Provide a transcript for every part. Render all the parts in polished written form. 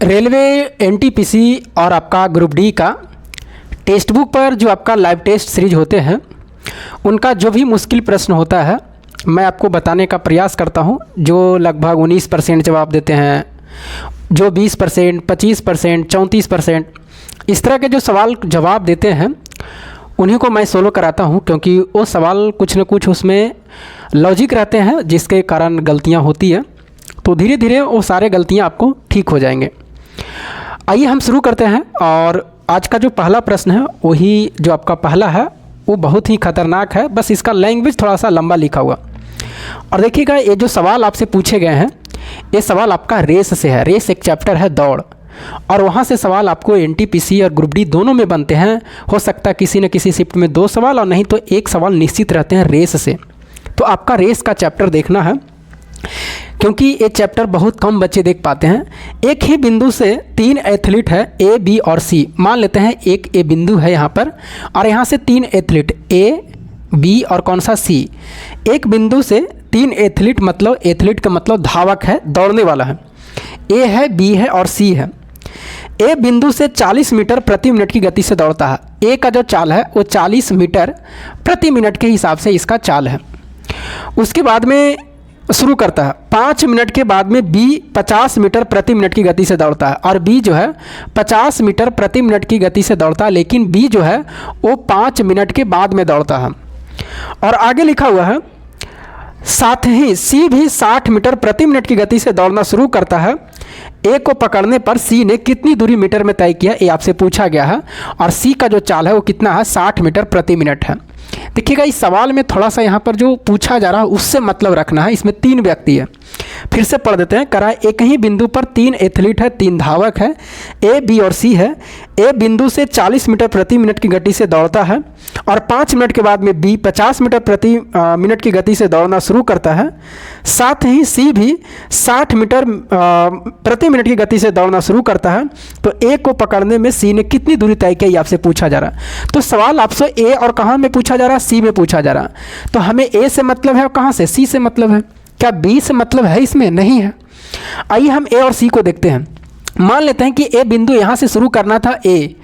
Railway NTPC और आपका group D का टेक्स्ट बुक पर जो आपका लाइव टेस्ट सीरीज होते हैं उनका जो भी मुश्किल प्रश्न होता है मैं आपको बताने का प्रयास करता हूं। जो लगभग 19% जवाब देते हैं, जो 20%, 25%, 34% इस तरह के जो सवाल जवाब देते हैं उन्हीं को मैं सोलो कराता हूं, क्योंकि वो सवाल कुछ न कुछ उसमें लॉजिक रहते हैं जिसके कारण गलतियां होती है। तो धीरे धीरे वो सारे गलतियां आपको ठीक हो जाएंगे। आइए हम शुरू करते हैं। और आज का जो पहला प्रश्न है वही जो आपका पहला है वो बहुत ही खतरनाक है, बस इसका लैंग्वेज थोड़ा सा लंबा लिखा हुआ। और देखिएगा ये जो सवाल आपसे पूछे गए हैं ये सवाल आपका रेस से है। रेस एक चैप्टर है दौड़, और वहाँ से सवाल आपको एनटीपीसी और ग्रुप डी दोनों में बनते हैं। हो सकता है किसी न किसी शिफ्ट में 2 सवाल और नहीं तो 1 सवाल निश्चित रहते हैं रेस से। तो आपका रेस का चैप्टर देखना है, क्योंकि ये चैप्टर बहुत कम बच्चे देख पाते हैं। एक ही बिंदु से 3 एथलीट है ए, बी और सी। मान लेते हैं एक ए बिंदु है यहाँ पर और यहाँ से 3 एथलीट ए, बी और कौन सा सी। एक बिंदु से 3 एथलीट, मतलब एथलीट का मतलब धावक है, दौड़ने वाला है। ए है, बी है और सी है। ए बिंदु से 40 मीटर प्रति मिनट की गति से दौड़ता है। ए का जो चाल है वो 40 मीटर प्रति मिनट के हिसाब से इसका चाल है। उसके बाद में शुरू करता है 5 मिनट के बाद में बी 50 मीटर प्रति मिनट की गति से दौड़ता है, और बी जो है 50 मीटर प्रति मिनट की गति से दौड़ता है, लेकिन बी जो है वो 5 मिनट के बाद में दौड़ता है। और आगे लिखा हुआ है साथ ही सी भी 60 मीटर प्रति मिनट की गति से दौड़ना शुरू करता है। ए को पकड़ने पर सी ने कितनी दूरी मीटर में तय किया, ये आपसे पूछा गया है। और सी का जो चाल है वो कितना है, 60 मीटर प्रति मिनट है। देखिएगा इस सवाल में थोड़ा सा यहाँ पर जो पूछा जा रहा है उससे मतलब रखना है। इसमें 3 व्यक्ति है, फिर से पढ़ देते हैं। करा एक ही बिंदु पर 3 एथलीट है, 3 धावक है, ए, बी और सी है। ए बिंदु से 40 मीटर प्रति मिनट की गति से दौड़ता है और 5 मिनट के बाद में बी 50 मीटर प्रति मिनट की गति से दौड़ना शुरू करता है। साथ ही सी भी 60 मीटर प्रति मिनट की गति से दौड़ना शुरू करता है। तो ए को पकड़ने में सी ने कितनी दूरी तय की आपसे पूछा जा रहा है। तो सवाल आपसे ए और कहाँ में पूछा जा रहा है, सी में पूछा जा रहा है। तो हमें ए से मतलब है और कहाँ से, सी से मतलब है। क्या बी से मतलब है इसमें? नहीं है। आइए हम ए और सी को देखते हैं। मान लेते हैं कि ए बिंदु यहाँ से शुरू करना था ए,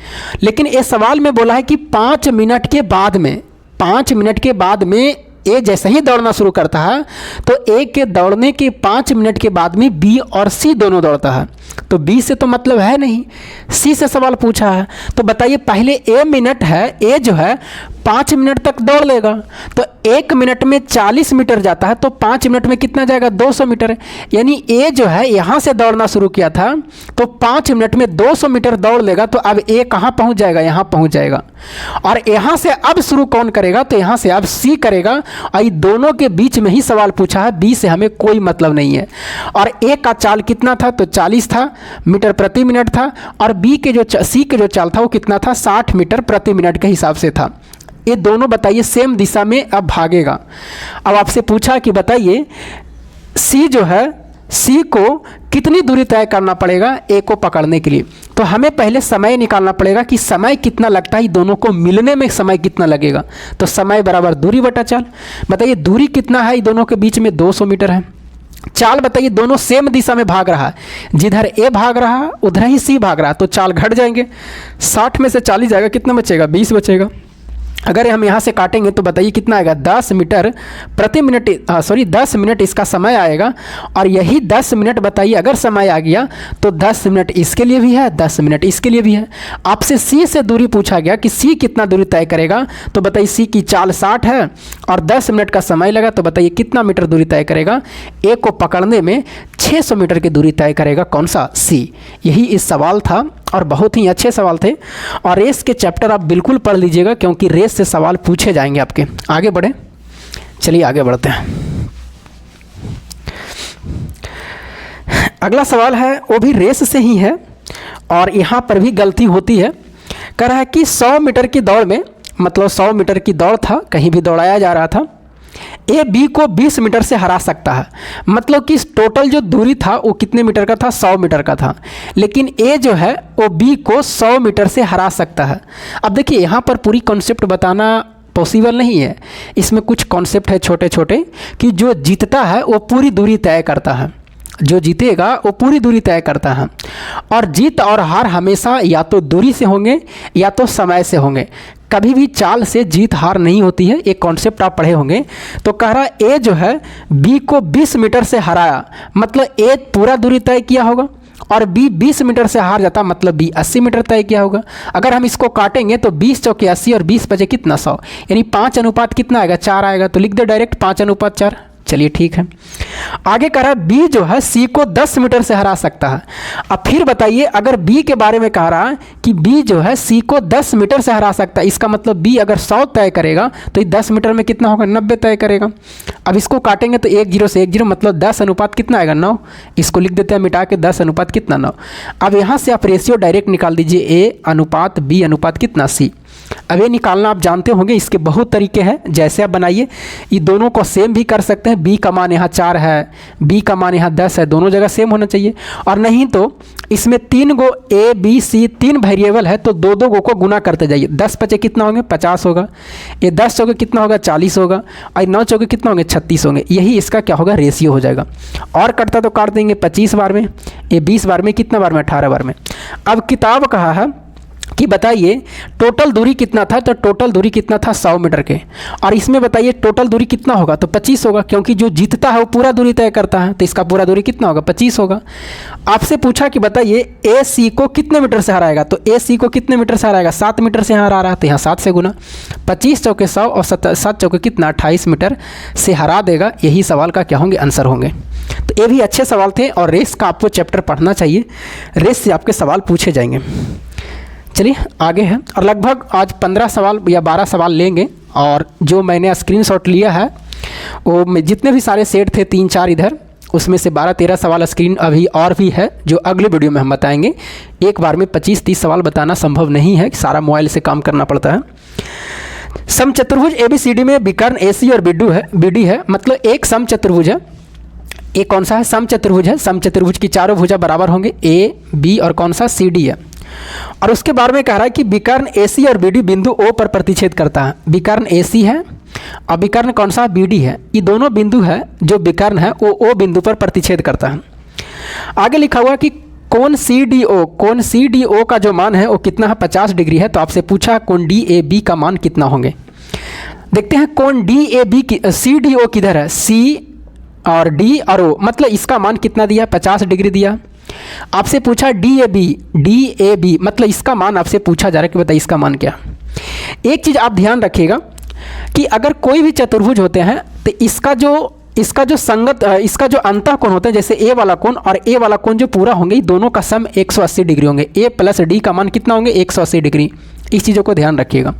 लेकिन ए सवाल में बोला है कि 5 मिनट के बाद में, 5 मिनट के बाद में ए जैसे ही दौड़ना शुरू करता है तो ए के दौड़ने के 5 मिनट के बाद में बी और सी दोनों दौड़ता है। तो बी से तो मतलब है नहीं, सी से सवाल पूछा है। तो बताइए पहले ए मिनट है, ए जो है 5 मिनट तक दौड़ लेगा तो 1 मिनट में 40 मीटर जाता है, तो 5 मिनट में कितना जाएगा, 200 मीटर। यानी ए जो है यहाँ से दौड़ना शुरू किया था तो 5 मिनट में 200 मीटर दौड़ लेगा। तो अब ए कहाँ पहुँच जाएगा, यहाँ पहुँच जाएगा। और यहाँ से अब शुरू कौन करेगा, तो यहाँ से अब सी करेगा। और ये दोनों के बीच में ही सवाल पूछा है, बी से हमें कोई मतलब नहीं है। और ए का चाल कितना था, तो 40 था, मीटर प्रति मिनट था। और बी के जो सी के जो चाल था वो कितना था, 60 मीटर प्रति मिनट के हिसाब से था। ये दोनों बताइए सेम दिशा में अब भागेगा। अब आपसे पूछा कि बताइए सी जो है, सी को कितनी दूरी तय करना पड़ेगा ए को पकड़ने के लिए। तो हमें पहले समय निकालना पड़ेगा कि समय कितना लगता है, दोनों को मिलने में समय कितना लगेगा। तो समय बराबर दूरी बटा चाल। बताइए दूरी कितना है, दोनों के बीच में 200 मीटर है। चाल बताइए दोनों सेम दिशा में भाग रहा है, जिधर ए भाग रहा है उधर ही सी भाग रहा है। तो चाल घट जाएंगे, 60 में से 40 जाएगा, कितना बचेगा, 20 बचेगा। अगर हम यहाँ से काटेंगे तो बताइए कितना आएगा, 10 मीटर प्रति मिनट, 10 मिनट इसका समय आएगा। और यही 10 मिनट बताइए अगर समय आ गया तो 10 मिनट इसके लिए भी है, 10 मिनट इसके लिए भी है। आपसे सी से दूरी पूछा गया कि सी कितना दूरी तय करेगा। तो बताइए सी की चाल 60 है और 10 मिनट का समय लगा, तो बताइए कितना मीटर दूरी तय करेगा। ए को पकड़ने में 600 मीटर की दूरी तय करेगा, कौन सा, सी। यही इस सवाल था और बहुत ही अच्छे सवाल थे। और रेस के चैप्टर आप बिल्कुल पढ़ लीजिएगा, क्योंकि रेस से सवाल पूछे जाएंगे आपके। आगे बढ़े, चलिए आगे बढ़ते हैं। अगला सवाल है वो भी रेस से ही है और यहाँ पर भी गलती होती है। कह रहा है कि 100 मीटर की दौड़ में, मतलब 100 मीटर की दौड़ था, कहीं भी दौड़ाया जा रहा था, ए बी को 20 मीटर से हरा सकता है। मतलब कि टोटल जो दूरी था वो कितने मीटर का था, 100 मीटर का था, लेकिन ए जो है वो बी को 100 मीटर से हरा सकता है। अब देखिए यहाँ पर पूरी कॉन्सेप्ट बताना पॉसिबल नहीं है, इसमें कुछ कॉन्सेप्ट है छोटे छोटे कि जो जीतता है वो पूरी दूरी तय करता है। जो जीतेगा वो पूरी दूरी तय करता है। और जीत और हार हमेशा या तो दूरी से होंगे या तो समय से होंगे, कभी भी चाल से जीत हार नहीं होती है। एक कॉन्सेप्ट आप पढ़े होंगे। तो कह रहा ए जो है बी को 20 मीटर से हराया, मतलब ए पूरा दूरी तय किया होगा, और बी 20 मीटर से हार जाता मतलब बी 80 मीटर तय किया होगा। अगर हम इसको काटेंगे तो 20 चौके 80 और 20 बचे कितना 100, यानी 5 अनुपात कितना आएगा 4 आएगा। तो लिख दे डायरेक्ट 5 अनुपात 4। चलिए ठीक है। आगे कह रहा है बी जो है सी को 10 मीटर से हरा सकता है। अब फिर बताइए, अगर बी के बारे में कह रहा है कि बी जो है सी को 10 मीटर से हरा सकता है, इसका मतलब बी अगर 100 तय करेगा तो ये 10 मीटर में कितना होगा 90 तय करेगा। अब इसको काटेंगे तो 1 0 से 1 0 मतलब 10 अनुपात कितना आएगा 9। इसको लिख देते हैं मिटा के 10 अनुपात कितना 9। अब यहाँ से आप रेशियो डायरेक्ट निकाल दीजिए, ए अनुपात बी अनुपात कितना सी। अब ये निकालना आप जानते होंगे, इसके बहुत तरीके हैं। जैसे आप बनाइए, ये दोनों को सेम भी कर सकते हैं। बी का मान यहाँ 4 है, बी का मान यहाँ 10 है, दोनों जगह सेम होना चाहिए। और नहीं तो इसमें 3 गो ए बी सी 3 वेरिएबल है तो 2 2 गो को गुना करते जाइए। 10 बचे कितना होंगे 50 होगा, ये 10 चौके कितना होगा 40 होगा, और 9 चौके कितना होंगे 36 होंगे। यही इसका क्या होगा रेशियो हो जाएगा। और कटता तो काट देंगे 25 बार में, ये 20 बार में, कितना बार में 18 बार में। अब किताब कहा है कि बताइए टोटल दूरी कितना था, तो टोटल दूरी कितना था 100 मीटर के। और इसमें बताइए टोटल दूरी कितना होगा, तो 25 होगा, क्योंकि जो जीतता है वो पूरा दूरी तय करता है, तो इसका पूरा दूरी कितना होगा 25 होगा। आपसे पूछा कि बताइए ए सी को कितने मीटर से हराएगा, तो ए सी को कितने मीटर से हराएगा 7 मीटर से हरा रहा है, तो यहाँ 7 से गुना 25 चौके 100 और 7 चौके कितना 28 मीटर से हरा देगा। यही सवाल का क्या होंगे आंसर होंगे। तो ये भी अच्छे सवाल थे, और रेस का आपको चैप्टर पढ़ना चाहिए, रेस से आपके सवाल पूछे जाएंगे। चलिए आगे है, और लगभग आज 15 सवाल या 12 सवाल लेंगे। और जो मैंने स्क्रीनशॉट लिया है वो जितने भी सारे सेट थे 3 4 इधर, उसमें से 12 13 सवाल स्क्रीन अभी और भी है जो अगले वीडियो में हम बताएंगे। एक बार में 25 30 सवाल बताना संभव नहीं है, सारा मोबाइल से काम करना पड़ता है। समचतुर्भुज ABCD में विकर्ण AC और BD है, मतलब एक समचतुर्भुज है। एक कौन सा है समचतुर्भुज है, समचतुर्भुज की चारों भुजा बराबर होंगे, A B और कौन सा CD है। और उसके बारे में कह रहा है कि विकर्ण AC और BD बिंदु O पर प्रतिच्छेद करता है। विकर्ण AC है और विकर्ण कौन सा BD है, ये दोनों बिंदु है जो विकर्ण है वो O बिंदु पर प्रतिच्छेद करता है। आगे लिखा हुआ कि कोण CDO का जो मान है वो कितना है 50 डिग्री है। तो आपसे पूछा कोण DAB का मान कितना होंगे। देखते हैं कोण DAB की CDO किधर है, C और D और O, मतलब इसका मान कितना दिया 50 डिग्री दिया। आपसे पूछा DAB मतलब इसका मान आपसे पूछा जा रहा है कि बताइए इसका मान क्या। एक चीज़ आप ध्यान रखिएगा कि अगर कोई भी चतुर्भुज होते हैं तो इसका जो अंतःकोण होता है, जैसे ए वाला कोण और ए वाला कोण जो पूरा होंगे, दोनों का सम 180 डिग्री होंगे। A प्लस D का मान कितना होंगे 180 डिग्री। इस चीज़ों को ध्यान रखिएगा।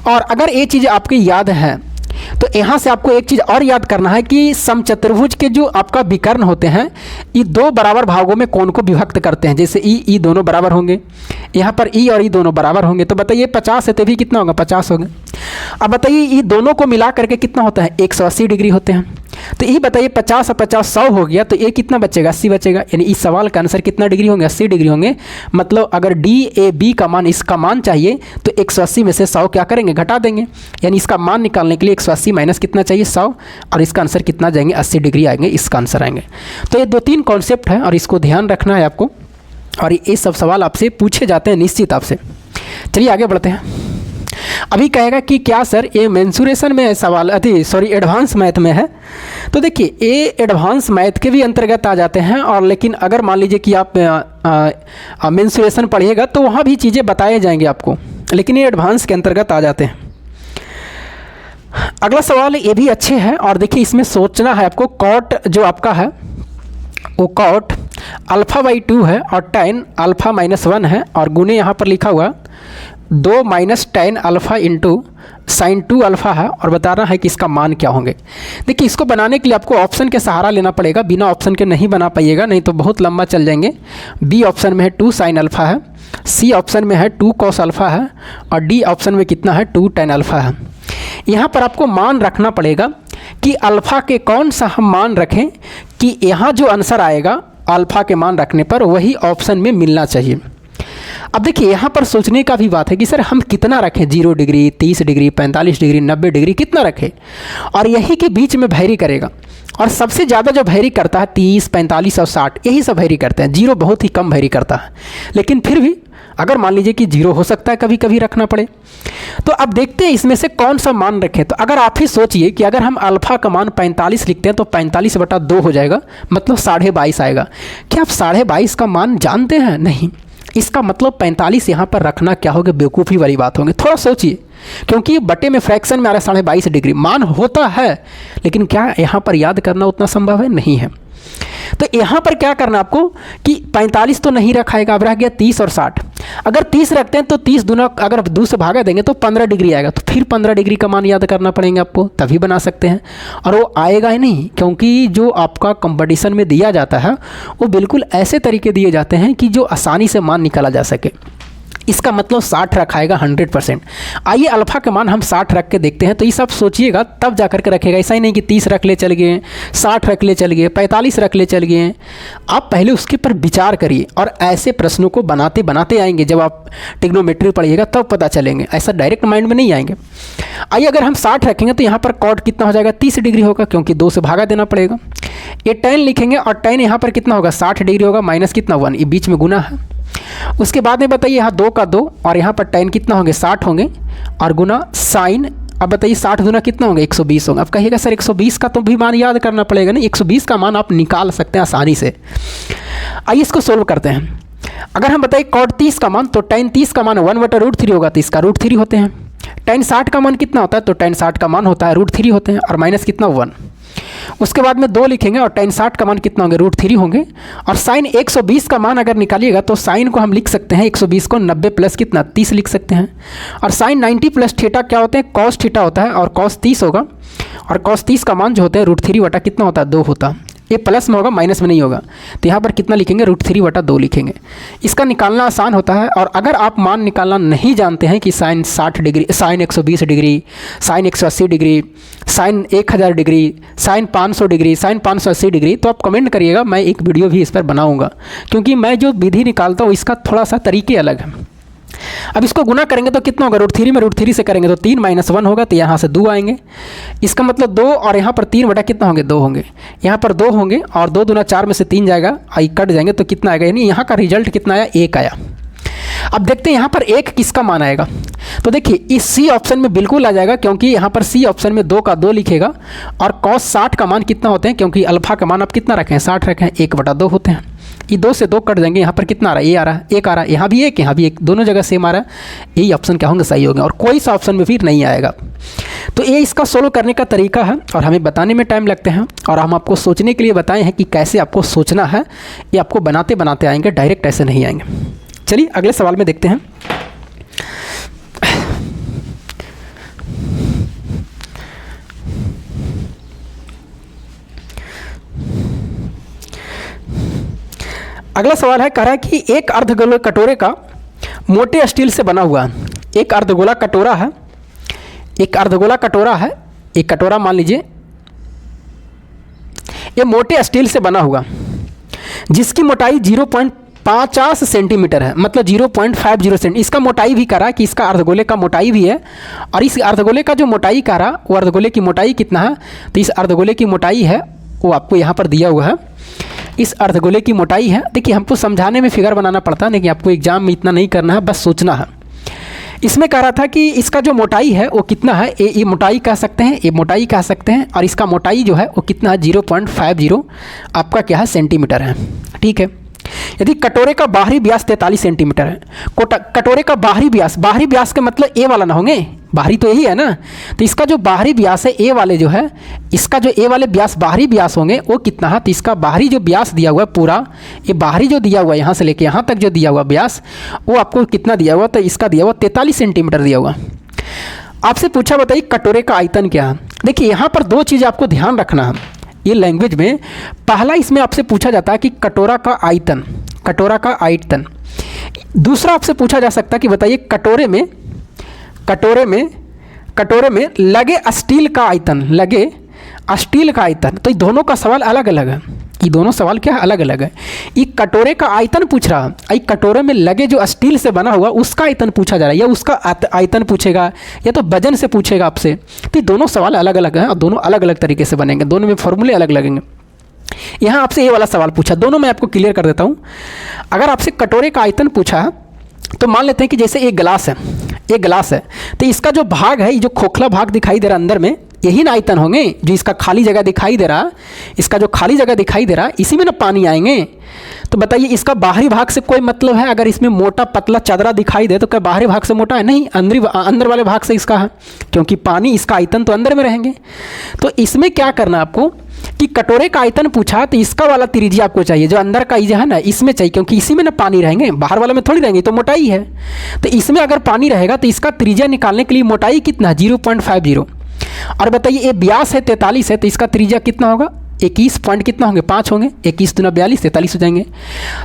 और अगर ये चीज़ आपकी याद है तो यहाँ से आपको एक चीज़ और याद करना है कि समचतुर्भुज के जो आपका विकर्ण होते हैं ये 2 बराबर भागों में कोण को विभक्त करते हैं। जैसे ई दोनों बराबर होंगे, यहाँ पर ई और ई दोनों बराबर होंगे। तो बताइए 50 है तो भी कितना होगा 50 होगा। अब बताइए ये दोनों को मिला करके कितना होता है 180 डिग्री होते हैं। तो यही बताइए 50 और 50 100 हो गया, तो ये कितना बचेगा 80 बचेगा। यानी इस सवाल का आंसर कितना डिग्री होंगे 80 डिग्री होंगे। मतलब अगर DAB का मान इसका मान चाहिए तो 180 में से 100 क्या करेंगे घटा देंगे। यानी इसका मान निकालने के लिए 180 माइनस कितना चाहिए 100, और इसका आंसर कितना जाएंगे 80 डिग्री आएंगे, इसका आंसर आएंगे। तो ये 2-3 कॉन्सेप्ट है और इसको ध्यान रखना है आपको, और ये सब सवाल आपसे पूछे जाते हैं निश्चित आपसे। चलिए आगे बढ़ते हैं। अभी कहेगा कि क्या सर ये मेंसुरेशन में सवाल एडवांस मैथ में है। तो देखिए ये एडवांस मैथ के भी अंतर्गत आ जाते हैं, और लेकिन अगर मान लीजिए कि आप मेंसुरेशन पढ़िएगा तो वहाँ भी चीज़ें बताए जाएंगे आपको, लेकिन ये एडवांस के अंतर्गत आ जाते हैं। अगला सवाल ये भी अच्छे हैं, और देखिए इसमें सोचना है आपको। कॉट जो आपका है वो कॉट α/2 है और tan α-1 है, और गुने यहाँ पर लिखा हुआ 2 माइनस tan α इंटू sin 2α है, और बताना है कि इसका मान क्या होंगे। देखिए इसको बनाने के लिए आपको ऑप्शन के सहारा लेना पड़ेगा, बिना ऑप्शन के नहीं बना पाइएगा, नहीं तो बहुत लंबा चल जाएंगे। B ऑप्शन में है 2 sin α है, C ऑप्शन में है 2 cos α है, और D ऑप्शन में कितना है 2 tan α है। यहाँ पर आपको मान रखना पड़ेगा कि अल्फ़ा के कौन सा हम मान रखें कि यहाँ जो आंसर आएगा अल्फ़ा के मान रखने पर वही ऑप्शन में मिलना चाहिए। अब देखिए यहाँ पर सोचने का भी बात है कि सर हम कितना रखें, 0 डिग्री 30 डिग्री 45 डिग्री 90 डिग्री कितना रखें, और यही के बीच में वैरी करेगा। और सबसे ज़्यादा जो वेरी करता है 30, 45 और 60, यही सब वेरी करते हैं। जीरो बहुत ही कम वेरी करता है। लेकिन फिर भी अगर मान लीजिए कि जीरो हो सकता है कभी कभी रखना पड़े, तो अब देखते हैं इसमें से कौन सा मान रखें। तो अगर आप ही सोचिए कि अगर हम अल्फ़ा का मान 45 लिखते हैं तो 45/2 हो जाएगा, मतलब 22.5 आएगा। क्या आप 22.5 का मान जानते हैं? नहीं। इसका मतलब 45 यहाँ पर रखना क्या होगा, बेवकूफ़ी वाली बात होगी। थोड़ा सोचिए, क्योंकि बटे में फ्रैक्शन में आ रहा है 22.5 डिग्री। मान होता है, लेकिन क्या यहाँ पर याद करना उतना संभव है? नहीं है। तो यहाँ पर क्या करना आपको कि 45 तो नहीं रखाएगा, अब रह गया 30 और 60। अगर 30 रखते हैं तो 30 दूना अगर 2 से भागा देंगे तो 15 डिग्री आएगा। तो फिर 15 डिग्री का मान याद करना पड़ेगा आपको, तभी बना सकते हैं। और वो आएगा ही नहीं, क्योंकि जो आपका कंपटीशन में दिया जाता है वो बिल्कुल ऐसे तरीके दिए जाते हैं कि जो आसानी से मान निकाला जा सके। इसका मतलब 60 रखाएगा 100%। आइए अल्फ़ा के मान हम 60 रख के देखते हैं। तो ये सब सोचिएगा तब जा कर के रखेगा, ऐसा ही नहीं कि 30 रख ले चल गए, 60 रख ले चल गए, 45 रख ले चल गए। आप पहले उसके पर विचार करिए और ऐसे प्रश्नों को बनाते बनाते आएंगे। जब आप ट्रिग्नोमेट्री पढ़िएगा तब पता चलेंगे, ऐसा डायरेक्ट माइंड में नहीं आएंगे। आइए अगर हम 60 रखेंगे तो यहाँ पर कॉट कितना हो जाएगा, 30 डिग्री होगा, क्योंकि 2 से भागा देना पड़ेगा। ये tan लिखेंगे और tan यहाँ पर कितना होगा, 60 डिग्री होगा, माइनस कितना 1, ये बीच में गुना है। उसके बाद में बताइए यहाँ 2 का 2 और यहाँ पर tan कितना होंगे, 60 होंगे और गुना साइन। अब बताइए 60 गुना कितना होंगे, 120 होंगे। अब कहिएगा सर 120 का तो भी मान याद करना पड़ेगा। नहीं, 120 का मान आप निकाल सकते हैं आसानी से। आइए इसको सोल्व करते हैं। अगर हम बताइए cot 30 का मान, तो tan 30 का मान 1/√3 होगा, तो इसका √3 होते हैं। tan 60 का मान कितना होता है, तो tan 60 का मान होता है √3 होते हैं और माइनस कितना 1। उसके बाद में 2 लिखेंगे और tan 60 का मान कितना होंगे, √3 होंगे। और साइन 120 का मान अगर निकालिएगा तो साइन को हम लिख सकते हैं 120 को 90 प्लस कितना 30 लिख सकते हैं। और साइन 90 प्लस थीटा क्या होते हैं, कॉस थीटा होता है और कॉस 30 होगा। और कॉस 30 का मान जो होता है √3 बटा कितना होता है, 2 होता है। ये प्लस में होगा, माइनस में नहीं होगा। तो यहाँ पर कितना लिखेंगे, √3/2 लिखेंगे। इसका निकालना आसान होता है। और अगर आप मान निकालना नहीं जानते हैं कि sine 60 degree, sine 120 degree, sine 180 degree, sine 1000 degree, sine 500 degree, sine 580 degree, तो आप कमेंट करिएगा, मैं एक वीडियो भी इस पर बनाऊँगा। क्योंकि मैं जो विधि निकालता हूँ इसका थोड़ा सा तरीके अलग है। अब इसको गुना करेंगे तो कितना होगा, √3 में √3 से करेंगे तो 3 - 1 होगा, तो यहाँ से 2 आएंगे। इसका मतलब 2 और यहाँ पर 3 बटा कितना होंगे, 2 होंगे। यहाँ पर 2 होंगे और 2 दूना 4 में से 3 जाएगा, आई कट जाएंगे तो कितना आएगा, यानी यहाँ का रिजल्ट कितना आया, 1 आया। अब देखते हैं यहाँ पर 1 किसका मान आएगा। तो देखिए इस सी ऑप्शन में बिल्कुल आ जाएगा, क्योंकि यहाँ पर सी ऑप्शन में 2 का 2 लिखेगा। और cos 60 का मान कितना होते हैं, क्योंकि अल्फ़ा का मान आप कितना रखें, 60 रखें, 1/2 होते हैं। ये 2 से 2 कट जाएंगे, यहाँ पर कितना आ रहा है, ये आ रहा है, 1 आ रहा है, यहाँ भी 1, यहाँ भी 1, दोनों जगह सेम आ रहा है। यही ऑप्शन क्या होंगे, सही होंगे, और कोई सा ऑप्शन में फिर नहीं आएगा। तो ये इसका सोल्व करने का तरीका है और हमें बताने में टाइम लगते हैं। और हम आपको सोचने के लिए बताए हैं कि कैसे आपको सोचना है, ये आपको बनाते बनाते आएंगे, डायरेक्ट ऐसे नहीं आएंगे। चलिए अगले सवाल में देखते हैं। अगला सवाल है, कह रहा है कि एक अर्धगोला कटोरे का मोटे स्टील से बना हुआ, एक अर्धगोला कटोरा है, एक अर्धगोला कटोरा है, एक कटोरा मान लीजिए, ये मोटे स्टील से बना हुआ जिसकी मोटाई 0.50 सेंटीमीटर है, मतलब 0.50 सेंटी। इसका मोटाई भी कह रहा है कि इसका अर्धगोले का मोटाई भी है। और इस अर्धगोले का जो मोटाई कह रहा, वो अर्धगोले की मोटाई कितना है, तो इस अर्धगोले की मोटाई है वो आपको यहाँ पर दिया हुआ है। इस अर्धगोले की मोटाई है, देखिए हमको समझाने में फिगर बनाना पड़ता है, लेकिन आपको एग्जाम में इतना नहीं करना है, बस सोचना है। इसमें कह रहा था कि इसका जो मोटाई है वो कितना है, ये मोटाई कह सकते हैं, ये मोटाई कह सकते हैं। और इसका मोटाई जो है वो कितना है, 0.50 आपका क्या है, सेंटीमीटर है। ठीक है। यदि कटोरे का बाहरी व्यास 43 सेंटीमीटर है, कटोरे का बाहरी व्यास का मतलब ए वाला ना होंगे, बाहरी तो यही है ना। तो इसका जो बाहरी व्यास है ए वाले जो है, इसका जो ए वाले व्यास बाहरी व्यास होंगे वो कितना है, तो इसका बाहरी जो व्यास दिया हुआ है पूरा, ये बाहरी जो दिया हुआ है यहाँ से लेके यहाँ तक जो दिया हुआ व्यास, वो आपको कितना दिया हुआ, तो इसका दिया हुआ 43 सेंटीमीटर दिया हुआ। आपसे पूछा बताइए कटोरे का आयतन क्या है। देखिए यहाँ पर 2 चीज़ आपको ध्यान रखना है ये लैंग्वेज में। पहला इसमें आपसे पूछा जाता है कि कटोरा का आयतन, कटोरा का आयतन। दूसरा आपसे पूछा जा सकता है कि बताइए कटोरे में लगे स्टील का आयतन, लगे स्टील का आयतन। तो ये दोनों का सवाल अलग अलग है। ये दोनों सवाल क्या है, अलग अलग है। ये कटोरे का आयतन पूछ रहा, ये कटोरे में लगे जो स्टील से बना हुआ उसका आयतन पूछा जा रहा है, या उसका आयतन पूछेगा या तो वजन से पूछेगा आपसे। तो ये दोनों सवाल अलग अलग हैं और दोनों अलग अलग तरीके से बनेंगे, दोनों में फॉर्मूले अलग लगेंगे। यहाँ आपसे ये वाला सवाल पूछा, दोनों मैं आपको क्लियर कर देता हूँ। अगर आपसे कटोरे का आयतन पूछा तो मान लेते हैं कि जैसे एक गिलास है, एक गिलास है, तो इसका जो भाग है, ये जो खोखला भाग दिखाई दे रहा है अंदर में, यही ना आयतन होंगे। जो इसका खाली जगह दिखाई दे रहा, इसका जो खाली जगह दिखाई दे रहा, इसी में ना पानी आएंगे। तो बताइए इसका बाहरी भाग से कोई मतलब है? अगर इसमें मोटा पतला चदरा दिखाई दे तो क्या बाहरी भाग से मोटा है? नहीं, अंदर वाले भाग से इसका है, क्योंकि पानी इसका आयतन तो अंदर में रहेंगे। तो इसमें क्या करना आपको कि कटोरे का आयतन पूछा तो इसका वाला त्रिज्या आपको चाहिए, जो अंदर का जो है ना इसमें चाहिए, क्योंकि इसी में ना पानी रहेंगे, बाहर वाले में थोड़ी रहेंगे, तो मोटाई है। तो इसमें अगर पानी रहेगा तो इसका त्रिज्या निकालने के लिए मोटाई कितना है? 0.50। और बताइए ये व्यास है 43 है, तो इसका त्रिज्या कितना होगा? 21 पॉइंट कितना होंगे? 5 होंगे। 21 दूना 42, 43 हो जाएंगे।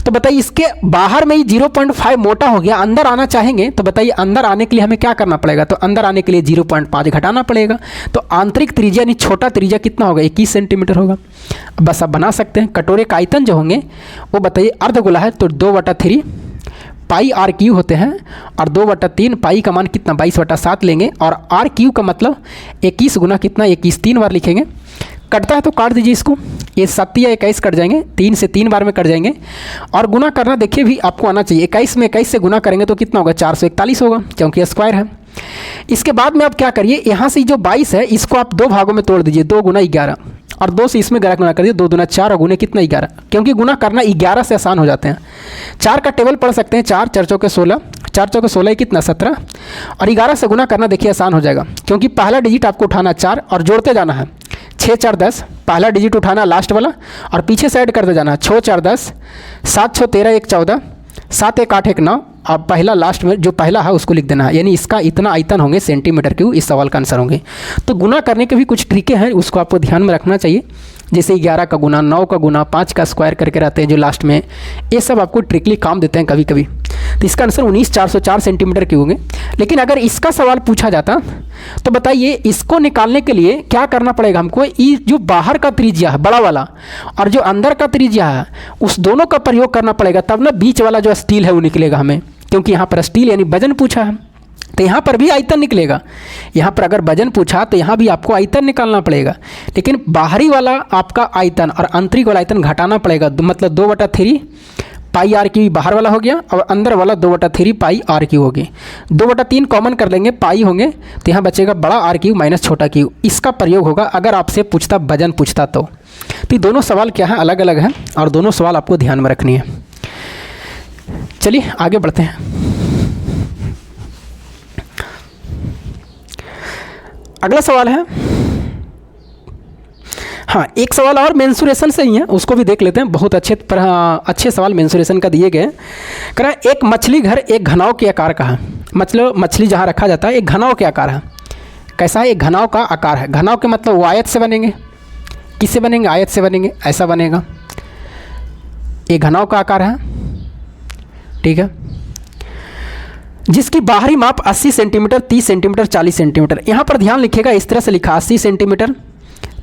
तो बताइए इसके बाहर में ही 0.5 मोटा हो गया, अंदर आना चाहेंगे तो बताइए अंदर आने के लिए हमें क्या करना पड़ेगा? तो अंदर आने के लिए 0.5 घटाना पड़ेगा। तो आंतरिक त्रिज्या यानी छोटा त्रिज्या कितना होगा? 21 सेंटीमीटर होगा। बस आप बना सकते हैं। कटोरे का आयतन जो होंगे वो बताइए अर्धगोला है तो 2/3 पाई आर क्यू होते हैं, और 2/3 पाई का मान कितना? 22/7 लेंगे, और आर क्यू का मतलब 21 गुना कितना? 21 3 बार लिखेंगे। कटता है तो काट दीजिए इसको, ये 7 या 21 कट जाएंगे, 3 से 3 बार में कट जाएंगे। और गुना करना देखिए भी आपको आना चाहिए, 21 में 21 से गुना करेंगे तो कितना होगा? 441 होगा, क्योंकि स्क्वायर है। इसके बाद में आप क्या करिए, यहाँ से जो 22 है इसको आप 2 भागों में तोड़ दीजिए, 2 गुना 11, और 2 से इसमें गुना कर दिए, 2 दूना 4 और गुने कितना? 11, क्योंकि गुना करना 11 से आसान हो जाते हैं। 4 का टेबल पढ़ सकते हैं, 4 4 चौके 16, 4 चौके 16 कितना? 17, और 11 से गुना करना देखिए आसान हो जाएगा, क्योंकि पहला डिजिट आपको उठाना 4 और जोड़ते जाना है। 6 4 10, पहला डिजिट उठाना लास्ट वाला और पीछे से ऐड करते जाना है। 6 4 10, 7 6 13 1 14, 7 1 8 1 9, अब पहला लास्ट में जो पहला है उसको लिख देना है, यानी इसका इतना आयतन होंगे सेंटीमीटर क्यूब, इस सवाल का आंसर होंगे। तो गुना करने के भी कुछ ट्रिकें हैं, उसको आपको ध्यान में रखना चाहिए। जैसे 11 का गुना, 9 का गुना, 5 का स्क्वायर करके रहते हैं जो लास्ट में, ये सब आपको ट्रिकली काम देते हैं कभी कभी। तो इसका आंसर 19,404 सेंटीमीटर क्यूब होंगे। लेकिन अगर इसका सवाल पूछा जाता तो बताइए इसको निकालने के लिए क्या करना पड़ेगा हमको? ये जो बाहर का त्रिज्या है बड़ा वाला और जो अंदर का त्रिज्या है उस दोनों का प्रयोग करना पड़ेगा, तब ना बीच वाला जो स्टील है वो निकलेगा हमें, क्योंकि यहाँ पर स्टील यानी वजन पूछा है, तो यहाँ पर भी आयतन निकलेगा। यहाँ पर अगर वजन पूछा तो यहाँ भी आपको आयतन निकालना पड़ेगा, लेकिन बाहरी वाला आपका आयतन और आंतरिक वाला आयतन घटाना पड़ेगा। मतलब 2/3 पाई आर क्यू बाहर वाला हो गया और अंदर वाला 2/3 पाई आर क्यू हो गया। 2/3 कॉमन कर लेंगे, पाई होंगे तो यहाँ बचेगा बड़ा आर क्यू माइनस छोटा क्यू। इसका प्रयोग होगा अगर आपसे पूछता वजन पूछता तो। ये दोनों सवाल क्या है? अलग अलग हैं और दोनों सवाल आपको ध्यान में रखनी है। चलिए आगे बढ़ते हैं। अगला सवाल है, हाँ एक सवाल और मेंसुरेशन से ही है, उसको भी देख लेते हैं। बहुत अच्छे सवाल मेंसुरेशन का दिए गए। कह रहा है एक मछली घर एक घनाव के आकार का है। मतलब मछली जहाँ रखा जाता है एक घनाव के आकार है। कैसा है? एक घनाव का आकार है। घनाव के मतलब वो आयत से बनेंगे। किससे बनेंगे? आयत से बनेंगे, ऐसा बनेगा। एक घनाव का आकार है, ठीक है, जिसकी बाहरी माप 80 सेंटीमीटर, 30 सेंटीमीटर, 40 सेंटीमीटर। यहाँ पर ध्यान लिखिएगा, इस तरह से लिखा 80 सेंटीमीटर,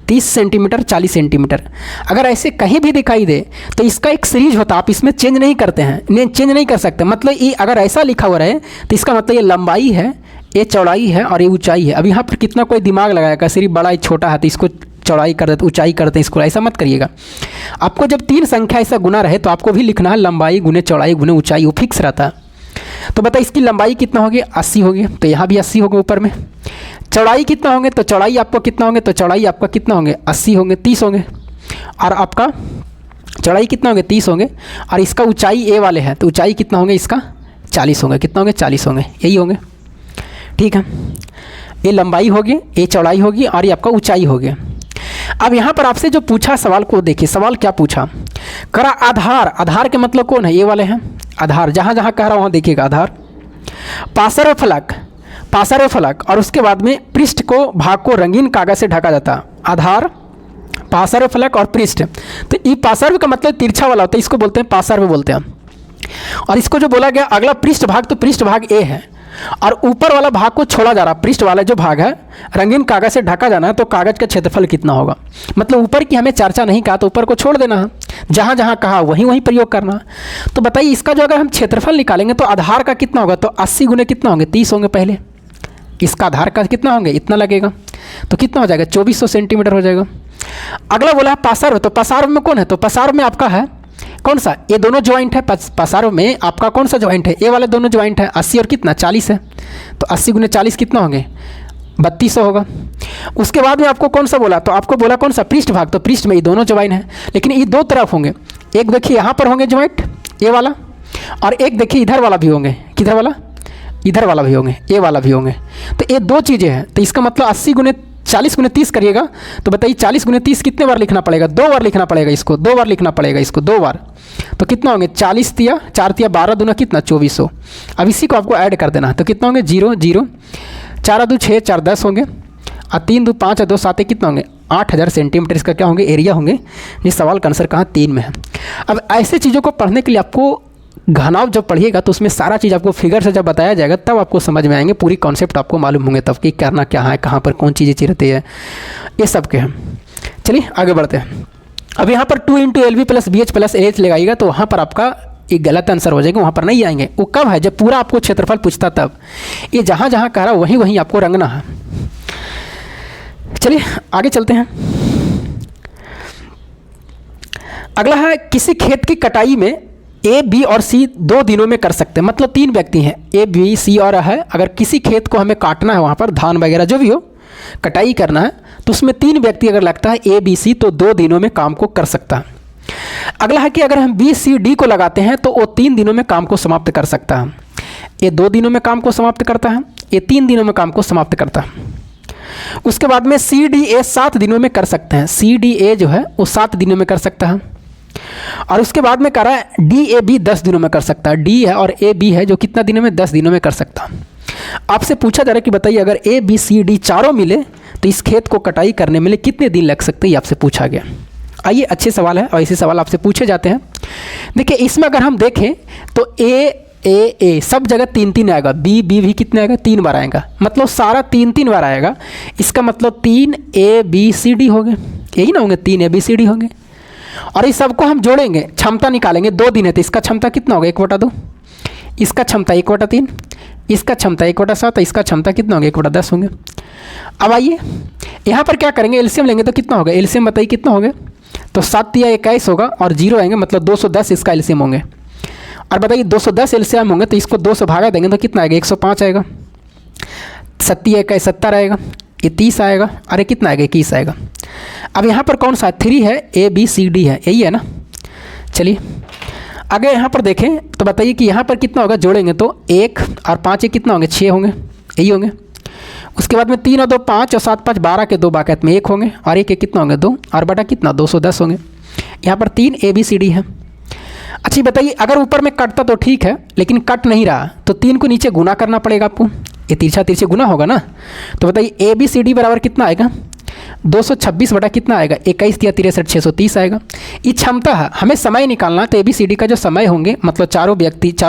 30 सेंटीमीटर, 40 सेंटीमीटर। अगर ऐसे कहीं भी दिखाई दे तो इसका एक सीरीज होता है, आप इसमें चेंज नहीं करते हैं, चेंज नहीं कर सकते। मतलब ये अगर ऐसा लिखा हुआ रहे तो इसका मतलब ये लंबाई है, ये चौड़ाई है और ये ऊंचाई है। अब यहाँ पर कितना कोई दिमाग लगाएगा, सिर्फ बड़ा ही छोटा है तो इसको चौड़ाई कर देते, ऊंचाई करते हैं इसको, ऐसा मत करिएगा। आपको जब 3 संख्या ऐसा गुना रहे तो आपको भी लिखना है लंबाई गुने चौड़ाई गुने ऊंचाई, वो फिक्स रहता है। तो बताइए इसकी लंबाई कितना होगी? 80 होगी, तो यहाँ भी 80 होगा ऊपर में। चौड़ाई कितना होंगे? तो चौड़ाई आपको कितना होंगे? तो चौड़ाई आपका कितना होंगे? 80 होंगे, 30 होंगे। और आपका चौड़ाई कितना होंगे? 30 होंगे। और इसका ऊंचाई ए वाले हैं तो ऊंचाई कितना होंगे? इसका 40 होंगे। कितना होंगे? 40 होंगे, यही होंगे, ठीक है। ये लंबाई होगी, ये चौड़ाई होगी और ये आपका ऊंचाई होगी। अब यहाँ पर आपसे जो पूछा सवाल को देखिए, सवाल क्या पूछा? करा आधार। आधार के मतलब कौन है? ये वाले हैं आधार। जहाँ जहाँ कह रहा हूँ वहाँ देखिएगा आधार। पार्श्व फलक, पार्श्व फलक, और उसके बाद में पृष्ठ को भाग को रंगीन कागज से ढका जाता है। आधार, पार्श्व फलक और पृष्ठ। तो ये पार्श्व का मतलब तिरछा वाला होता है, इसको बोलते हैं पार्श्व बोलते हैं। और इसको जो बोला गया अगला पृष्ठ भाग, तो पृष्ठ भाग ए है और ऊपर वाला भाग को छोड़ा जा रहा, पृष्ठ वाला जो भाग है रंगीन कागज से ढका जाना है, तो कागज का क्षेत्रफल कितना होगा। मतलब ऊपर की हमें चर्चा नहीं कहा तो ऊपर को छोड़ देना है, जहाँ जहाँ कहा वहीं वहीं प्रयोग करना है। तो बताइए इसका जो अगर हम क्षेत्रफल निकालेंगे तो आधार का कितना होगा, तो 80 गुने कितना होंगे 30 होंगे। पहले इसका आधार का कितना होंगे, इतना लगेगा, तो कितना हो जाएगा 2400 सेंटीमीटर हो जाएगा। अगला बोला है पासार्व, तो पासार्व में कौन है, तो पासार्व में आपका है कौन सा, ये दोनों ज्वाइंट है। पासार्व में आपका कौन सा ज्वाइंट है, ये वाले दोनों ज्वाइंट है। 80 और कितना 40 है, तो 80 गुने 40 कितना होंगे 3200 होगा। उसके बाद में आपको कौन सा बोला, तो आपको बोला कौन सा पृष्ठ भाग, तो पृष्ठ में ये दोनों ज्वाइंट है, लेकिन ये दो तरफ होंगे। एक देखिए यहाँ पर होंगे ज्वाइंट ये वाला, और एक देखिए इधर वाला भी होंगे, किधर वाला, इधर वाला भी होंगे, ये वाला भी होंगे। तो ये दो चीज़ें हैं, तो इसका मतलब 80 गुने 40 गुने 30 करिएगा तो बताइए 40 गुने 30 कितने बार लिखना पड़ेगा, 2 बार लिखना पड़ेगा इसको, 2 बार लिखना पड़ेगा इसको, 2 बार। तो कितना होंगे 40 तिया 4 तिया 12 दूना कितना 2400। अब इसी को आपको ऐड कर देना है, तो कितना होंगे 0 0 4 2 6 4 10 होंगे, और 3 2 5 2 7 कितना होंगे 8000 सेंटीमीटर इसका क्या होंगे एरिया होंगे। ये सवाल का आंसर कहाँ 3 में है। अब ऐसे चीज़ों को पढ़ने के लिए आपको घनाव जब पढ़िएगा तो उसमें सारा चीज़ आपको फिगर से जब बताया जाएगा तब आपको समझ में आएंगे, पूरी कॉन्सेप्ट आपको मालूम होंगे तब कि करना क्या है, कहाँ पर कौन चीज़ें चिरती है, ये सब के हैं। चलिए आगे बढ़ते हैं। अब यहाँ पर 2 × LB + BH + AH लगाइएगा तो वहाँ पर आपका एक गलत आंसर हो जाएगा, वहाँ पर नहीं आएंगे। वो कब है, जब पूरा आपको क्षेत्रफल पूछता तब। ये जहाँ जहाँ कह रहा वहीं वहीं आपको रंगना है। चलिए आगे चलते हैं। अगला है किसी खेत की कटाई में A, B और C 2 दिनों में कर सकते हैं। मतलब 3 व्यक्ति हैं A, B, C और है, अगर किसी खेत को हमें काटना है, वहाँ पर धान वगैरह जो भी हो कटाई करना है, तो उसमें 3 व्यक्ति अगर लगता है A, B, C तो 2 दिनों में काम को कर सकता है। अगला है कि अगर हम B, C, D को लगाते हैं तो वो 3 दिनों में काम को समाप्त कर सकता है। ये 2 दिनों में काम को समाप्त करता है, ये 3 दिनों में काम को समाप्त करता है। उसके बाद में C, D, A 7 दिनों में कर सकते हैं। C, D, A जो है वो 7 दिनों में कर सकता है। और उसके बाद में कह रहा है D, A, B 10 दिनों में कर सकता है। D है और A, B है जो कितना दिनों में 10 दिनों में कर सकता है। आपसे पूछा जा रहा है कि बताइए अगर A, B, C, D चारों मिले तो इस खेत को कटाई करने में कितने दिन लग सकते हैं, ये आपसे पूछा गया। आइए अच्छे सवाल है और ऐसे सवाल आपसे पूछे जाते हैं। देखिए इसमें अगर हम देखें तो A सब जगह 3 आएगा, B भी कितने आएगा 3 बार आएगा, मतलब सारा 3 बार आएगा। इसका मतलब 3 A, B, C, D हो गए, यही ना होंगे 3 A, B, C, D होंगे। और इस सबको हम जोड़ेंगे, क्षमता निकालेंगे। 2 दिन है तो इसका क्षमता कितना होगा 1/2, इसका क्षमता 1/3, इसका क्षमता 1/7, इसका क्षमता कितना होगा 1/10 होंगे। अब आइए यहाँ पर क्या करेंगे, एलसीएम लेंगे तो कितना होगा, एलसीएम बताइए कितना होगा, तो 7 या 21 होगा और 0 आएंगे, मतलब 210 इसका एलसीएम होंगे। और बताइए 210 एलसीएम होंगे तो इसको 2 से भागा देंगे तो कितना आएगा 105 आएगा, 7 या 21 70 आएगा, ये 30 आएगा, अरे कितना आएगा 21 आएगा। अब यहाँ पर कौन सा 3 है, A, B, C, D है, यही है ना। चलिए आगे यहाँ पर देखें तो बताइए कि यहाँ पर कितना होगा, जोड़ेंगे तो 1 और 5 ये कितना होंगे 6 होंगे, यही होंगे। उसके बाद में 3 और 2 5 और 7 5 12 के 2 बाकायत में 1 होंगे, और 1 कितना होंगे 2 और बटा कितना 210 होंगे। यहाँ पर 3 A, B, C, D है। अच्छा बताइए अगर ऊपर में कटता तो ठीक है, लेकिन कट नहीं रहा तो 3 को नीचे गुना करना पड़ेगा आपको, ये तिरछा गुना होगा ना। तो बताइए A, B, C, D बराबर कितना आएगा 226 बटा कितना आएगा 21 या 63 630 आएगा। ये क्षमता है, हमें समय निकालना है तो ABCD का जो समय होंगे मतलब चारों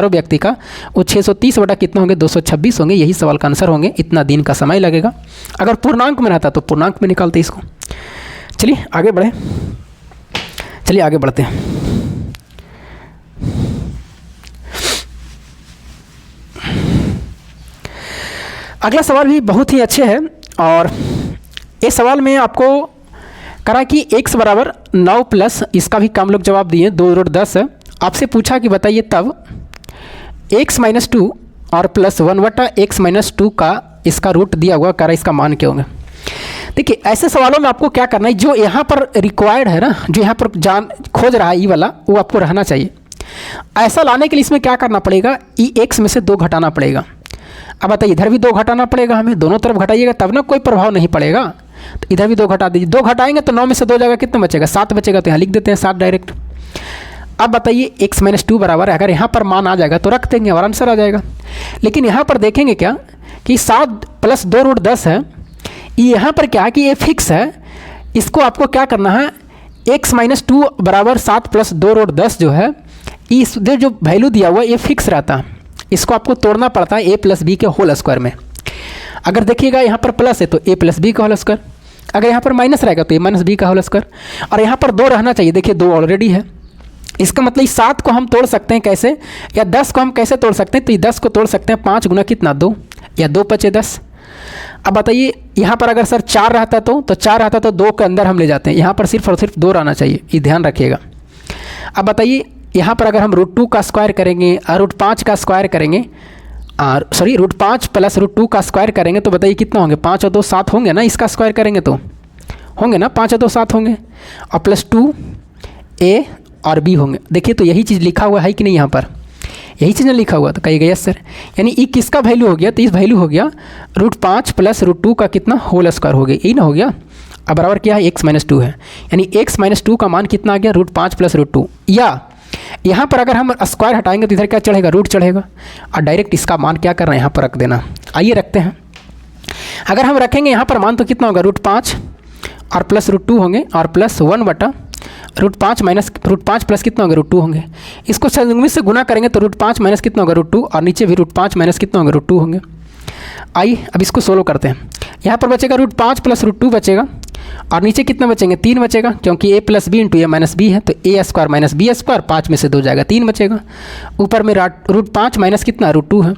व्यक्ति का वो 630 बटा कितना होंगे 226 होंगे, यही सवाल का आंसर होंगे। इतना दिन का समय लगेगा। अगर पूर्णांक में रहता तो पूर्णांक में निकालते इसको। चलिए आगे बढ़े, चलिए आगे बढ़ते हैं। अगला सवाल भी बहुत ही अच्छे है और इस सवाल में आपको करा कि x बराबर 9 प्लस इसका भी काम लोग जवाब दिए 2 रूट 10 है। आपसे पूछा कि बताइए तब x माइनस 2 और प्लस 1/x माइनस 2 का इसका रूट दिया हुआ करा, इसका मान क्या होगा। देखिए ऐसे सवालों में आपको क्या करना है, जो यहाँ पर रिक्वायर्ड है ना, जो यहाँ पर जान खोज रहा है ई वाला, वो आपको रहना चाहिए। ऐसा लाने के लिए इसमें क्या करना पड़ेगा, ई x में से 2 घटाना पड़ेगा। अब बताइए इधर भी 2 घटाना पड़ेगा हमें, दोनों तरफ घटाइएगा तब ना कोई प्रभाव नहीं पड़ेगा। तो इधर भी 2 घटा दीजिए, 2 घटाएंगे तो 9 में से 2 जाएगा कितना बचेगा 7 बचेगा, तो यहाँ लिख देते हैं 7 डायरेक्ट। अब बताइए x माइनस 2 बराबर है, अगर यहाँ पर मान आ जाएगा तो रख देंगे और आंसर आ जाएगा। लेकिन यहाँ पर देखेंगे क्या कि 7 प्लस 2 रूट 10 है, यहाँ पर क्या है कि ये फिक्स है, इसको आपको क्या करना है x माइनस 2 बराबर 7 प्लस 2 रूट 10 जो है, इस जो वैल्यू दिया हुआ है ये फिक्स रहता है, इसको आपको तोड़ना पड़ता है a प्लस बी के होल स्क्वायर में। अगर देखिएगा यहाँ पर प्लस है तो a प्लस बी का होल स्क्वायर, अगर यहाँ पर माइनस रहेगा तो a माइनस बी का होल स्क्वायर, और यहाँ पर 2 रहना चाहिए। देखिए 2 ऑलरेडी है, इसका मतलब इस 7 को हम तोड़ सकते हैं कैसे, या 10 को हम कैसे तोड़ सकते हैं, तो ये 10 को तोड़ सकते हैं 5 गुना कितना 2, या 2 पचे 10। अब बताइए यहाँ पर अगर सर 4 रहता तो 4 रहता तो 2 के अंदर हम ले जाते हैं, यहाँ पर सिर्फ और सिर्फ 2 रहना चाहिए, ये ध्यान रखिएगा। अब बताइए यहाँ पर अगर हम √2 का स्क्वायर करेंगे और √5 का स्क्वायर करेंगे, और सॉरी √5 प्लस √2 का स्क्वायर करेंगे तो बताइए कितना होंगे, 5 और 2 7 होंगे ना, इसका स्क्वायर करेंगे तो होंगे ना, 5 और 2 7 होंगे, और प्लस 2 a और b होंगे। देखिए तो यही चीज़ लिखा हुआ है कि नहीं, यहाँ पर यही चीज़ लिखा हुआ, तो कहिएगा यस सर। यानी ई किसका वैल्यू हो गया, तो इस वैल्यू हो गया √5 प्लस √2 का कितना होल स्क्वायर हो गया, यही ना हो गया। अब बराबर क्या है, x-2 है, यानी x-2 का मान कितना आ गया, √5 प्लस √2। या यहाँ पर अगर हम स्क्वायर हटाएंगे तो इधर क्या चढ़ेगा, रूट चढ़ेगा, और डायरेक्ट इसका मान क्या करना है, यहाँ पर रख देना। आइए रखते हैं, अगर हम रखेंगे यहाँ पर मान तो कितना होगा, √5 और प्लस √2 होंगे, और प्लस 1 बटा √5 माइनस √5 प्लस कितना होगा, √2 होंगे। इसको 19 से गुना करेंगे तो √5 माइनस कितना होगा, √2, और नीचे भी √5 माइनस कितना होगा, √2 होंगे। आइए अब इसको सोल्व करते हैं। यहाँ पर बचेगा √5 प्लस √2 बचेगा, और नीचे कितना बचेंगे, 3 बचेगा, क्योंकि a plus b into a minus b है, तो a square minus b square, 5 में से 2 जाएगा, 3 बचेगा। ऊपर में √5 माइनस कितना, √2 है,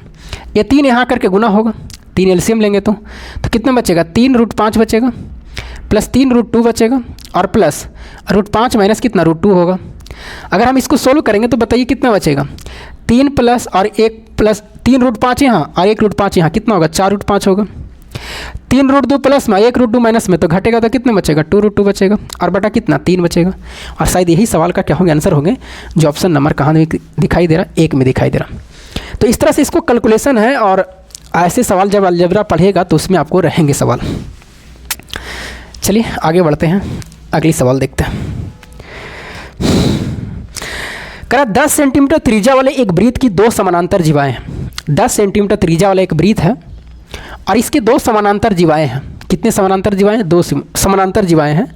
ये 3 यहाँ करके गुना होगा, 3 एलसीएम लेंगे तो कितना बचेगा, 3 √5 बचेगा, प्लस 3 √2 बचेगा, और प्लस √5 माइनस कितना, √2 होगा। अगर हम इसको सोल्व करेंगे तो बताइए कितना बचेगा, 3 प्लस और 1 प्लस 3 √5 यहाँ और 1 √5 यहाँ, कितना होगा, 4 √5 होगा। 3 √2 प्लस में 1 √2 माइनस में तो घटेगा तो कितना बचेगा, 2 √2 बचेगा, और बटा कितना, 3 बचेगा। और शायद यही सवाल का क्या होंगे, आंसर होंगे जो ऑप्शन नंबर कहाँ दिखाई दे रहा, 1 में दिखाई दे रहा। तो इस तरह से इसको कैलकुलेशन है, और ऐसे सवाल जब अलजेब्रा पढ़ेगा तो उसमें आपको रहेंगे सवाल। चलिए आगे बढ़ते हैं, अगली सवाल देखते हैं। करा 10 सेंटीमीटर त्रिज्या वाले एक वृत्त की 2 समानांतर जीवाएं हैं। 10 सेंटीमीटर त्रिज्या वाला एक वृत्त है और इसके 2 समानांतर जीवाएं हैं। कितने समानांतर जीवाएं, 2 समानांतर जीवाएं हैं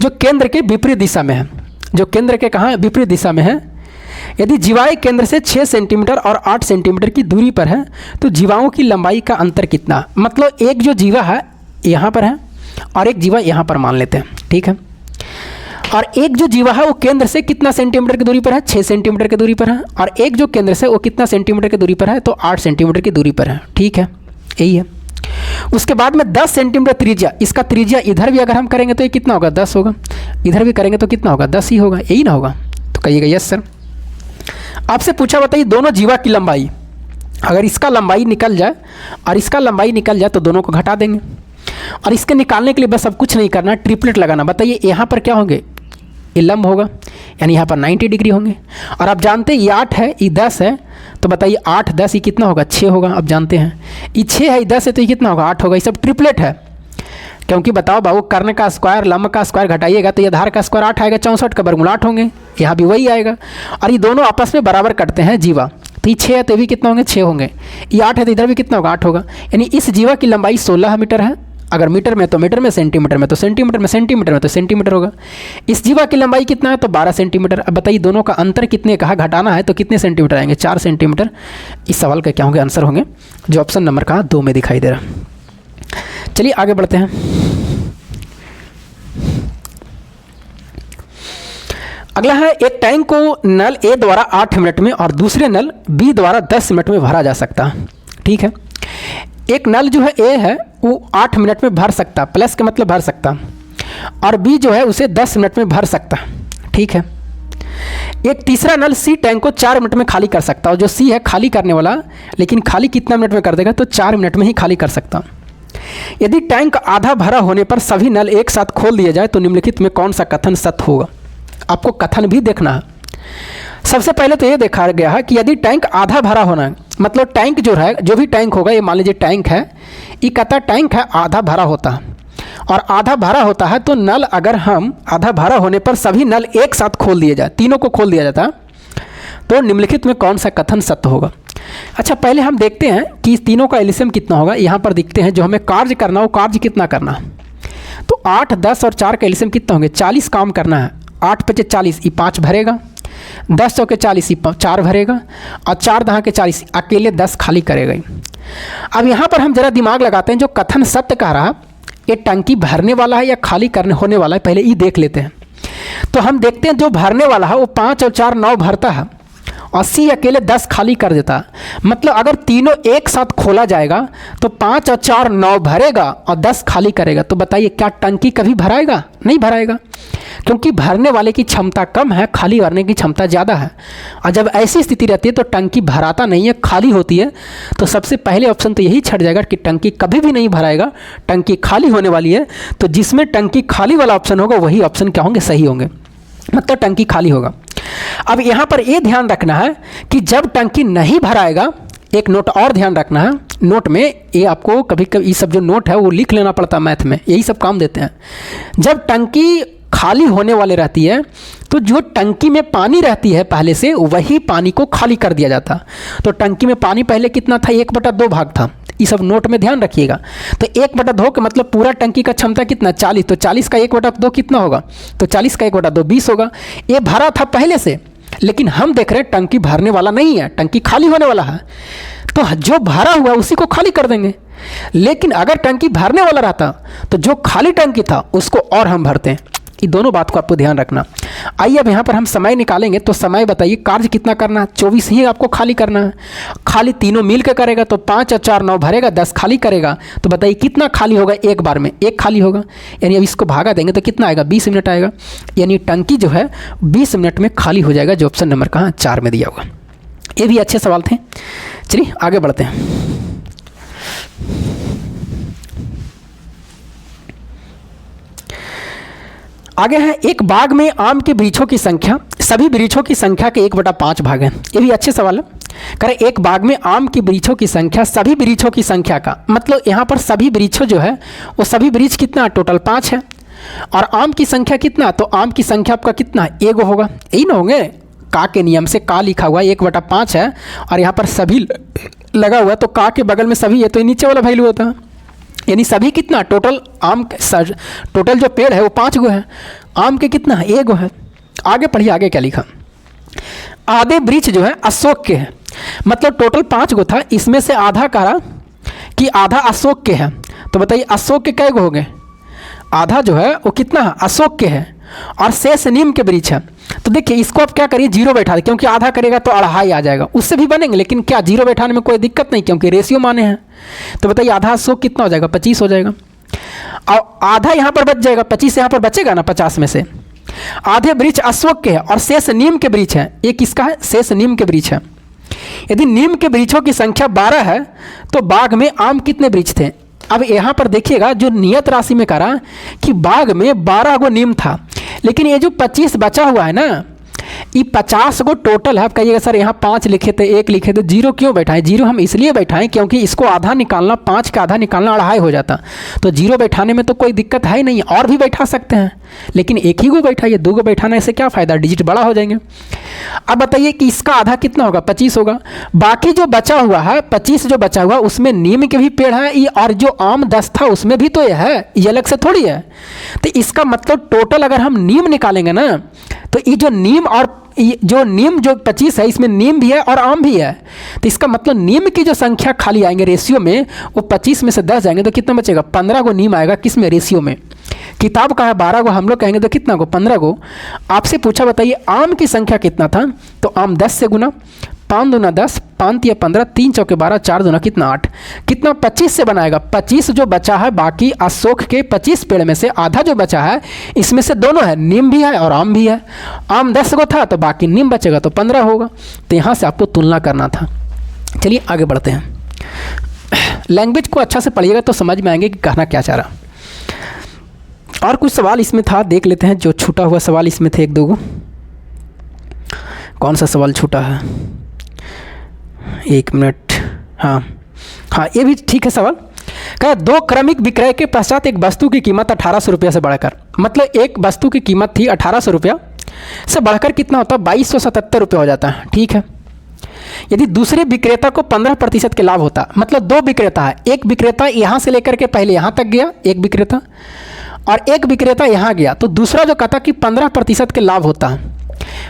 जो केंद्र के विपरीत दिशा में है, जो केंद्र के कहाँ विपरीत दिशा में है। यदि जीवाएं केंद्र से 6 सेंटीमीटर और 8 सेंटीमीटर की दूरी पर है तो जीवाओं की लंबाई का अंतर कितना, मतलब एक जो जीवा है यहाँ पर है और एक जीवा यहाँ पर मान लेते हैं, ठीक है। और एक जो जीवा है वो केंद्र से कितना सेंटीमीटर की दूरी पर है, 6 सेंटीमीटर की दूरी पर है, और एक जो केंद्र से वो कितना सेंटीमीटर की दूरी पर है, तो 8 सेंटीमीटर की दूरी पर है, ठीक है, यही है। उसके बाद में 10 सेंटीमीटर त्रिज्या, इसका त्रिज्या इधर भी अगर हम करेंगे तो ये कितना होगा, 10 होगा, इधर भी करेंगे तो कितना होगा, 10 ही होगा, यही ना होगा। तो कहिएगा यस सर। आपसे पूछा बताइए दोनों जीवा की लंबाई, अगर इसका लंबाई निकल जाए और इसका लंबाई निकल जाए तो दोनों को घटा देंगे, और इसके निकालने के लिए बस अब कुछ नहीं करना, ट्रिपलेट लगाना। बताइए यहाँ पर क्या होंगे, ये लंब होगा, यानी यहाँ पर 90 डिग्री होंगे, और आप जानते हैं ये 8 है, ये 10 है, तो बताइए 8 10 ये कितना होगा, 6 होगा। आप जानते हैं ये 6 है, ये 10 है, तो ये कितना होगा, 8 होगा। ये सब ट्रिपलेट है, क्योंकि बताओ बाबू कर्ण का स्क्वायर लंब का स्क्वायर घटाइएगा तो ये आधार का स्क्वायर 8 आएगा, 64 का वर्गमूल 8 होंगे, यहाँ भी वही आएगा। और ये दोनों आपस में बराबर कटते हैं जीवा, तो ये 6 है तो भी कितना होंगे, 6 होंगे। ये 8 है तो इधर भी कितना होगा, 8 होगा। यानी इस जीवा की लंबाई 16 मीटर है, अगर मीटर में तो मीटर में, सेंटीमीटर में तो सेंटीमीटर में, सेंटीमीटर में तो सेंटीमीटर होगा। इस जीवा की लंबाई कितना है, तो 12 सेंटीमीटर। अब बताइए दोनों का अंतर कितने कहा घटाना है, तो कितने सेंटीमीटर आएंगे, 4 सेंटीमीटर। इस सवाल का क्या होंगे, आंसर होंगे जो ऑप्शन नंबर कहा 2 में दिखाई दे रहा। चलिए आगे बढ़ते हैं। अगला है, एक टैंक को नल ए द्वारा 8 मिनट में और दूसरे नल बी द्वारा 10 मिनट में भरा जा सकता है, ठीक है। एक नल जो है ए है वो 8 मिनट में भर सकता, प्लस के मतलब भर सकता, और बी जो है उसे 10 मिनट में भर सकता, ठीक है। एक तीसरा नल सी टैंक को 4 मिनट में खाली कर सकता, और जो सी है खाली करने वाला, लेकिन खाली कितना मिनट में कर देगा, तो 4 मिनट में ही खाली कर सकता। यदि टैंक आधा भरा होने पर सभी नल एक साथ खोल दिए जाए तो निम्नलिखित में कौन सा कथन सत्य होगा। आपको कथन भी देखना है। सबसे पहले तो ये देखा गया है कि यदि टैंक आधा भरा होना है, मतलब टैंक जो है, जो भी टैंक होगा, ये मान लीजिए टैंक है, ये कहता टैंक है आधा भरा होता है, और आधा भरा होता है तो नल, अगर हम आधा भरा होने पर सभी नल एक साथ खोल दिए जाए, तीनों को खोल दिया जाता, तो निम्नलिखित में कौन सा कथन सत्य होगा। अच्छा पहले हम देखते हैं कि इस तीनों का एलसीएम कितना होगा। यहाँ पर देखते हैं जो हमें कार्य करना हो, कार्य कितना करना है, तो 8 10 और 4 का एलसीएम कितना होंगे, 40 काम करना है। 8 × 5 = 40, ये 5 भरेगा, 10 चौके 40 ही 4 भरेगा, और 4 दहा के 40 अकेले 10 खाली करेगा ही। अब यहाँ पर हम जरा दिमाग लगाते हैं, जो कथन सत्य कह रहा ये टंकी भरने वाला है या खाली करने होने वाला है, पहले ये देख लेते हैं। तो हम देखते हैं जो भरने वाला है वो 5 और 4 9 भरता है, 80 अकेले 10 खाली कर देता है। मतलब अगर तीनों एक साथ खोला जाएगा तो 5 और 4 9 भरेगा और 10 खाली करेगा। तो बताइए क्या टंकी कभी भराएगा? नहीं भराएगा, क्योंकि भरने वाले की क्षमता कम है, खाली भरने की क्षमता ज़्यादा है। और जब ऐसी स्थिति रहती है तो टंकी भराता नहीं है, खाली होती है। तो सबसे पहले ऑप्शन तो यही छट जाएगा कि टंकी कभी भी नहीं भराएगा, टंकी खाली होने वाली है। तो जिसमें टंकी खाली वाला ऑप्शन होगा वही ऑप्शन क्या होंगे? सही होंगे, मतलब टंकी खाली होगा। अब यहाँ पर ये ध्यान रखना है कि जब टंकी नहीं भराएगा, एक नोट और ध्यान रखना है। नोट में ये आपको कभी कभी ये सब जो नोट है वो लिख लेना पड़ता है, मैथ में यही सब काम देते हैं। जब टंकी खाली होने वाले रहती है तो जो टंकी में पानी रहती है पहले से, वही पानी को खाली कर दिया जाता। तो टंकी में पानी पहले कितना था? 1/2 भाग था। ये सब नोट में ध्यान रखिएगा। तो 1/2 का मतलब पूरा टंकी का क्षमता कितना? 40। तो 40 का 1/2 कितना होगा? तो 40 का 1/2 20 होगा। ये भरा था पहले से, लेकिन हम देख रहे हैं टंकी भरने वाला नहीं है, टंकी खाली होने वाला है। तो जो भरा हुआ उसी को खाली कर देंगे। लेकिन अगर टंकी भरने वाला रहता तो जो खाली टंकी था उसको और हम भरते हैं। ये दोनों बात को आपको ध्यान रखना। आइए अब यहाँ पर हम समय निकालेंगे। तो समय बताइए, कार्य कितना करना है? 24 ही आपको खाली करना है। खाली तीनों मिल के करेगा तो 5 और 4 9 भरेगा, 10 खाली करेगा। तो बताइए कितना खाली होगा? एक बार में 1 खाली होगा। यानी अब इसको भागा देंगे तो कितना आएगा? 20 मिनट आएगा। यानी टंकी जो है 20 मिनट में खाली हो जाएगा, जो ऑप्शन नंबर कहाँ 4 में दिया होगा। ये भी अच्छे सवाल थे। चलिए आगे बढ़ते हैं। आगे है, एक बाग में आम के वृक्षों की संख्या सभी वृक्षों की संख्या के 1/5 भाग है। ये भी अच्छे सवाल है। करें, एक बाग में आम की वृक्षों की संख्या सभी वृक्षों की संख्या का, मतलब यहाँ पर सभी वृक्षों जो है वो सभी वृक्ष कितना? टोटल 5 है। और आम की संख्या कितना? तो आम की संख्या आपका कितना? 1 होगा। यही ना होंगे? का के नियम से का लिखा हुआ 1/5 है और यहाँ पर सभी लगा हुआ है, तो का के बगल में सभी है तो नीचे वाला वैल्यू होता है। यानी सभी कितना? टोटल आम टोटल जो पेड़ है वो 5 गो है, आम के कितना है? 1 गो है। आगे पढ़िए, आगे क्या लिखा? आधे वृक्ष जो है अशोक के हैं, मतलब टोटल 5 गो था, इसमें से आधा कहा कि आधा अशोक के है। तो बताइए अशोक के कै गो हो गए? आधा जो है वो कितना है? अशोक के है। और शेष नीम के वृक्ष है। तो देखिए इसको आप क्या करिए? 0 बैठा दें, क्योंकि आधा करेगा तो 2.5 आ जाएगा, उससे भी बनेंगे। लेकिन क्या 0 बैठाने में कोई दिक्कत नहीं, क्योंकि रेशियो माने हैं। तो बताइए आधा अशोक कितना हो जाएगा? 25 हो जाएगा। और आधा यहाँ पर बच जाएगा, 25 यहाँ पर बचेगा ना 50 में से। आधे वृक्ष अशोक के हैं और शेष नीम के वृक्ष है। ये किसका है? शेष नीम के वृक्ष है। यदि नीम के वृक्षों की संख्या 12 है तो बाग में आम कितने वृक्ष थे? अब यहाँ पर देखिएगा जो नियत राशि में करा कि बाग में 12 गो नीम था, लेकिन ये जो 25 बचा हुआ है ना, ये 50 गो टोटल है। आप कहिएगा सर यहाँ 5 लिखे थे, 1 लिखे थे, 0 क्यों बैठाएं? 0 हम इसलिए बैठाएं क्योंकि इसको आधा निकालना, 5 का आधा निकालना 2.5 हो जाता। तो 0 बैठाने में तो कोई दिक्कत है ही नहीं, और भी बैठा सकते हैं, लेकिन 1 ही गो बैठाइए। 2 गो बैठाने से क्या फ़ायदा? डिजिट बड़ा हो जाएंगे। अब बताइए कि इसका आधा कितना होगा? 25 होगा। बाकी जो बचा हुआ है 25 जो बचा हुआ उसमें नीम के भी पेड़ है, और जो आम 10 था उसमें भी तो ये है, ये अलग से थोड़ी है। तो इसका मतलब टोटल अगर हम नीम निकालेंगे ना, तो ये जो नीम और जो नीम जो 25 है इसमें नीम भी है और आम भी है। तो इसका मतलब नीम की जो संख्या खाली आएंगे रेशियो में, वो 25 में से 10 जाएंगे तो कितना बचेगा? 15 गो नीम आएगा। किस में? रेशियो में। किताब का है 12 गो, हम लोग कहेंगे तो कितना गो? 15 गो। आपसे पूछा बताइए आम की संख्या कितना था? तो आम 10 से गुना, 5 दूना 10, 5 या 15, 3 चौके 12, 4 दूना कितना? 8। कितना? 25 से बनाएगा। 25 जो बचा है बाकी अशोक के 25 पेड़ में से आधा जो बचा है, इसमें से दोनों है, नीम भी है और आम भी है। आम 10 गो था तो बाकी नीम बचेगा तो 15 होगा। तो यहाँ से आपको तुलना करना था। चलिए आगे बढ़ते हैं। लैंग्वेज को अच्छा से पढ़िएगा तो समझ में आएंगे कि कहना क्या चाह रहा। और कुछ सवाल इसमें था, देख लेते हैं। जो छूटा हुआ सवाल इसमें थे 1-2 गो। कौन सा सवाल छूटा है? 1 मिनट। हाँ, ये भी ठीक है सवाल। कहा 2 क्रमिक विक्रय के पश्चात एक वस्तु की कीमत 1800 रुपये से बढ़कर, मतलब एक वस्तु की कीमत थी 1800 रुपया से बढ़कर कितना होता है? 2277 रुपये हो जाता है। ठीक है। यदि दूसरे विक्रेता को 15% के लाभ होता, मतलब 2 विक्रेता है, एक विक्रेता यहाँ से लेकर के पहले यहाँ तक गया, एक विक्रेता, और एक विक्रेता यहाँ गया, तो दूसरा जो कहता कि 15% के लाभ होता है,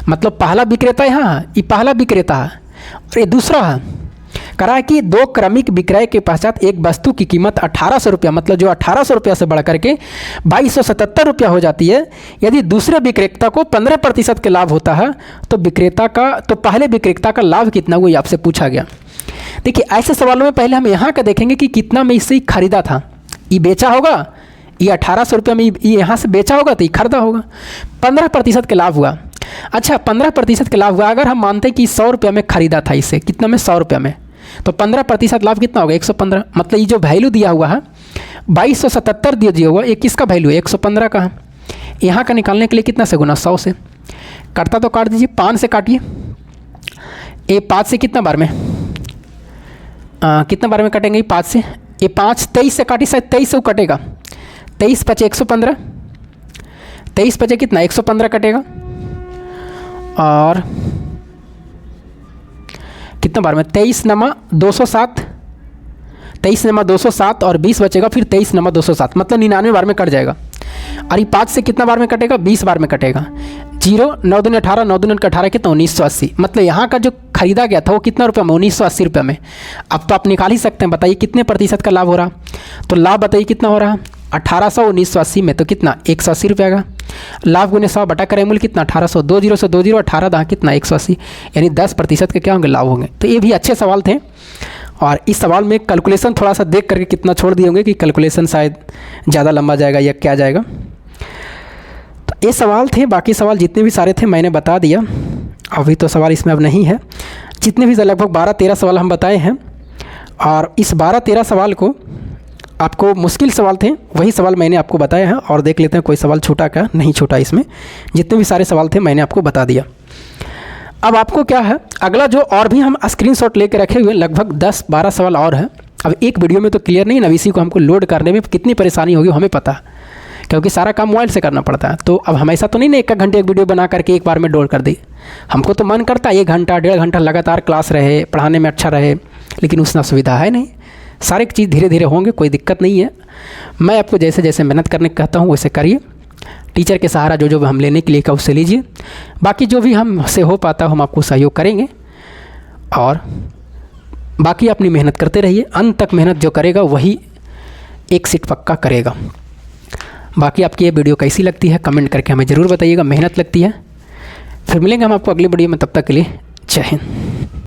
मतलब पहला विक्रेता यहाँ, ये पहला विक्रेता है और ये दूसरा है। करा है कि दो क्रमिक विक्रय के पश्चात एक वस्तु की कीमत 1800 रुपया, मतलब जो 1800 रुपया से बढ़ करके 2277 रुपया हो जाती है। यदि दूसरे विक्रेता को 15% के लाभ होता है तो पहले विक्रेता का लाभ कितना, वो आपसे पूछा गया। देखिए ऐसे सवालों में पहले हम यहाँ का देखेंगे कि कितना में इससे खरीदा था। ये बेचा होगा, ये 1800 रुपया में ये यहाँ से बेचा होगा तो ये खरीदा होगा। 15% के लाभ हुआ। अच्छा 15% के लाभ हुआ। अगर हम मानते हैं कि 100 रुपया में खरीदा था इसे, कितना में, 100 रुपया में, तो 15% लाभ कितना होगा, 115। मतलब ये जो वैल्यू दिया हुआ है 2277 दिया हुआ, ये किसका वैल्यू है, 115 का है। यहाँ का निकालने के लिए कितना से गुना, 100 से। कटता तो काट दीजिए, 5 से काटिए। ये 5 से कितना बार में, कितना बार में कटेंगे, 5 से, ये 5 23 से काटिए, शायद 23 से कटेगा। 23 पचे 115, 23 पचे कितना, 115 कटेगा। और कितना बार में, 23 नमा 207, 23 नमा 207 और 20 बचेगा, फिर 23 नमा 207, मतलब 99 बार में कट जाएगा। और ये 5 से कितना बार में कटेगा, 20 बार में कटेगा। 0 9 दूनी 18, 9 दूनी 18 कितना, 1980। मतलब यहाँ का जो खरीदा गया था वो कितना रुपये में, 1980 रुपये में। अब तो आप निकाल ही सकते हैं, बताइए कितने प्रतिशत का लाभ हो रहा। तो लाभ बताइए कितना हो रहा, 1800 1980 में तो कितना, 180 रुपये का। लाभ गुने 100 बटा करें मूल कितना, 1800, 20 से 20 18 दहाँ कितना, 180, यानी 10% के क्या होंगे, लाभ होंगे। तो ये भी अच्छे सवाल थे। और इस सवाल में कैलकुलेशन थोड़ा सा देख करके कितना छोड़ दिए होंगे कि कैलकुलेशन शायद ज़्यादा लंबा जाएगा या क्या जाएगा। तो ये सवाल थे, बाकी सवाल जितने भी सारे थे मैंने बता दिया। अभी तो सवाल इसमें अब नहीं है। जितने भी लगभग 12-13 सवाल हम बताए हैं, और इस 12-13 सवाल को आपको मुश्किल सवाल थे, वही सवाल मैंने आपको बताया है। और देख लेते हैं कोई सवाल छूटा क्या, नहीं छूटा। इसमें जितने भी सारे सवाल थे मैंने आपको बता दिया। अब आपको क्या है, अगला जो और भी हम स्क्रीनशॉट लेके रखे हुए लगभग 10-12 सवाल और हैं। अब एक वीडियो में तो क्लियर नहीं ना, इसी को हमको लोड करने में कितनी परेशानी होगी हमें पता है, क्योंकि सारा काम मोबाइल से करना पड़ता है। तो अब हमेशा तो नहीं ना 1 घंटे एक वीडियो बना करके एक बार में लोड कर दी। हमको तो मन करता है 1 घंटा 1.5 घंटा लगातार क्लास रहे, पढ़ाने में अच्छा रहे, लेकिन उसना सुविधा है नहीं। सारे चीज़ धीरे धीरे होंगे, कोई दिक्कत नहीं है। मैं आपको जैसे जैसे मेहनत करने कहता हूँ वैसे करिए। टीचर के सहारा जो जो हम लेने के लिए कहा उससे लीजिए। बाकी जो भी हमसे हो पाता हम आपको सहयोग करेंगे। और बाकी अपनी मेहनत करते रहिए, अंत तक मेहनत जो करेगा वही एक सीट पक्का करेगा। बाकी आपकी ये वीडियो कैसी लगती है कमेंट करके हमें ज़रूर बताइएगा। मेहनत लगती है। फिर मिलेंगे हम आपको अगली वीडियो में, तब तक के लिए जय हिंद।